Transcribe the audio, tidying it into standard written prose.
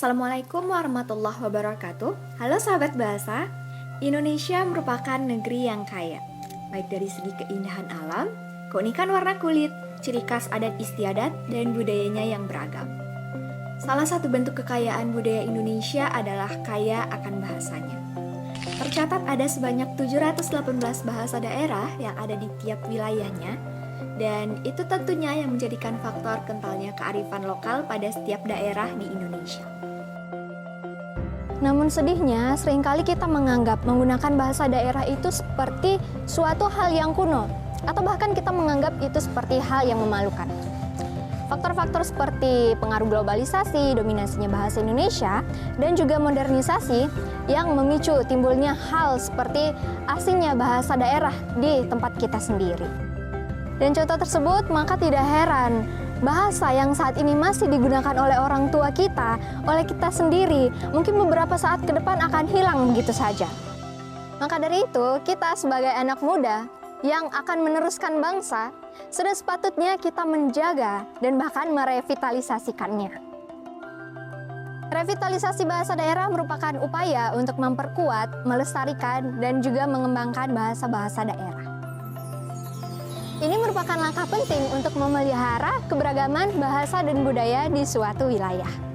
Assalamualaikum warahmatullahi wabarakatuh. Halo sahabat bahasa. Indonesia merupakan negeri yang kaya, baik dari segi keindahan alam, keunikan warna kulit, ciri khas adat istiadat, dan budayanya yang beragam. Salah satu bentuk kekayaan budaya Indonesia adalah kaya akan bahasanya. Tercatat ada sebanyak 718 bahasa daerah yang ada di tiap wilayahnya, dan itu tentunya yang menjadikan faktor kentalnya kearifan lokal pada setiap daerah di Indonesia. Namun sedihnya, seringkali kita menganggap menggunakan bahasa daerah itu seperti suatu hal yang kuno, atau bahkan kita menganggap itu seperti hal yang memalukan. Faktor-faktor seperti pengaruh globalisasi, dominasinya bahasa Indonesia, dan juga modernisasi yang memicu timbulnya hal seperti asingnya bahasa daerah di tempat kita sendiri. Dan contoh tersebut maka tidak heran bahasa yang saat ini masih digunakan oleh orang tua kita, oleh kita sendiri, mungkin beberapa saat ke depan akan hilang begitu saja. Maka dari itu, kita sebagai anak muda yang akan meneruskan bangsa, sudah sepatutnya kita menjaga dan bahkan merevitalisasikannya. Revitalisasi bahasa daerah merupakan upaya untuk memperkuat, melestarikan, dan juga mengembangkan bahasa-bahasa daerah. Ini merupakan langkah penting untuk memelihara keberagaman bahasa dan budaya di suatu wilayah.